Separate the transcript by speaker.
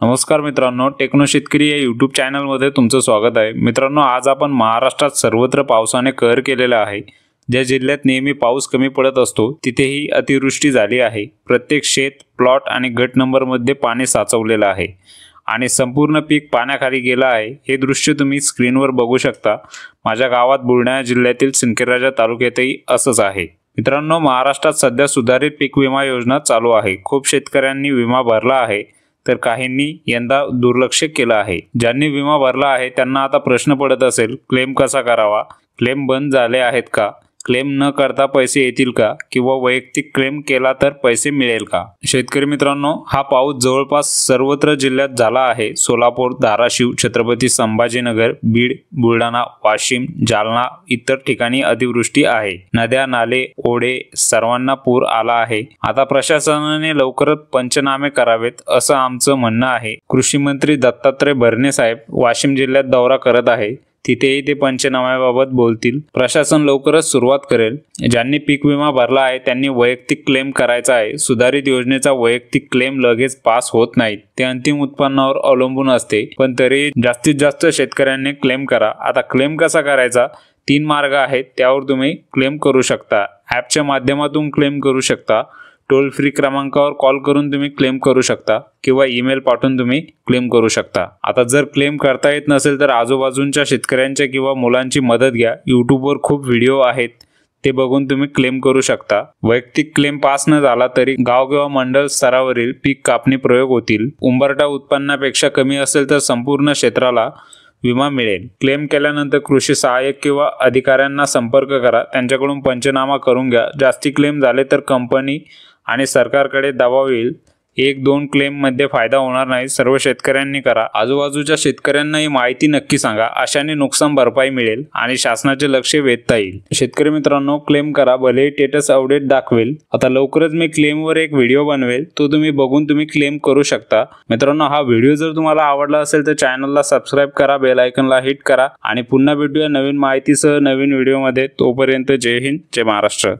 Speaker 1: नमस्कार मित्रांनो, टेक्नो शेतकरी या यूट्यूब चॅनलमध्ये तुमचं स्वागत आहे। मित्रांनो, आज आपण महाराष्ट्रात सर्वत्र पावसाने कहर केलेला आहे। ज्या जिल्ह्यात नेहमी पाऊस कमी पडत असतो तिथेही अतिवृष्टी झाली आहे। प्रत्येक शेत, प्लॉट आणि गट नंबरमध्ये पाणी साचवलेलं आहे आणि संपूर्ण पीक पाण्याखाली गेला आहे। हे दृश्य तुम्ही स्क्रीनवर बघू शकता। माझ्या गावात बुलढाणा जिल्ह्यातील सिंदखेडराजा तालुक्यातही असंच आहे। मित्रांनो, महाराष्ट्रात सध्या सुधारित पीक विमा योजना चालू आहे। खूप शेतकऱ्यांनी विमा भरला आहे तर काहींनी यंदा दुर्लक्ष केलं आहे। ज्यांनी विमा भरला आहे त्यांना आता प्रश्न पडत असेल, क्लेम कसा करावा, क्लेम बंद झाले आहेत का, क्लेम न करता पैसे येतील का, किंवा वैयक्तिक क्लेम केला तर पैसे मिळेल का। शेतकरी मित्रांनो, हा पाऊस जवळपास सर्वत्र जिल्ह्यात झाला आहे। सोलापूर, धाराशिव, छत्रपती संभाजीनगर, बीड, बुलढाणा, वाशिम, जालना इतर ठिकाणी अतिवृष्टी आहे। नद्या, नाले, ओढे सर्वांना पूर आला आहे। आता प्रशासनाने लवकरच पंचनामे करावेत असं आमचं म्हणणं आहे। कृषी मंत्री दत्तात्रय भरणे साहेब वाशिम जिल्ह्यात दौरा करत आहे, तिथेही ते पंचनाम्याबाबत बोलतील। प्रशासन लवकरच सुरुवात करेल। ज्यांनी पीक विमा भरला आहे त्यांनी वैयक्तिक क्लेम करायचा आहे। सुधारित योजनेचा वैयक्तिक क्लेम लगेच पास होत नाही, ते अंतिम उत्पन्नावर अवलंबून असते, पण तरी जास्तीत जास्त शेतकऱ्यांनी क्लेम करा। आता क्लेम कसा करायचा, 3 मार्ग आहेत, त्यावर तुम्ही क्लेम करू शकता। ॲपच्या माध्यमातून क्लेम करू शकता, टोल फ्री क्रमांकावर कॉल करून तुम्ही क्लेम करू शकता, किंवा ईमेल पाठवून तुम्ही क्लेम करू शकता। आता जर क्लेम करता येत नसेल तर आजूबाजूच्या शेतकऱ्यांच्या किंवा मुलांची मदत घ्या। यूट्यूबवर खूप व्हिडिओ आहेत, ते बघून तुम्ही क्लेम करू शकता। वैयक्तिक क्लेम पास न झाला तरी गाव किंवा मंडळ स्तरावरील पीक कापणी प्रयोग होतील। उंबरठा उत्पन्नापेक्षा कमी असेल तर संपूर्ण क्षेत्राला विमा मिळेल। क्लेम केल्यानंतर कृषी सहाय्यक किंवा अधिकाऱ्यांना संपर्क करा, त्यांच्याकडून पंचनामा करून घ्या। जास्ती क्लेम झाले तर कंपनी आणि सरकारकडे दबाव येईल। 1-2 क्लेम मध्ये फायदा होणार नाही, सर्व शेतकऱ्यांनी करा। आजूबाजूच्या शेतकऱ्यांना ही माहिती नक्की सांगा, अशाने नुकसान भरपाई मिळेल आणि शासनाचे लक्ष वेधता येईल। शेतकरी मित्रांनो, क्लेम करा, भले स्टेटस अपडेट दाखवेल। आता लवकरच मी क्लेमवर एक व्हिडिओ बनवेल, तो तुम्ही बघून तुम्ही क्लेम करू शकता। मित्रांनो, हा व्हिडिओ जर तुम्हाला आवडला असेल तर चॅनलला सबस्क्राइब करा, बेल आयकॉनला हिट करा आणि पुन्हा भेटूया नवीन माहितीसह नवीन व्हिडिओमध्ये। तोपर्यंत जय हिंद, जय महाराष्ट्र।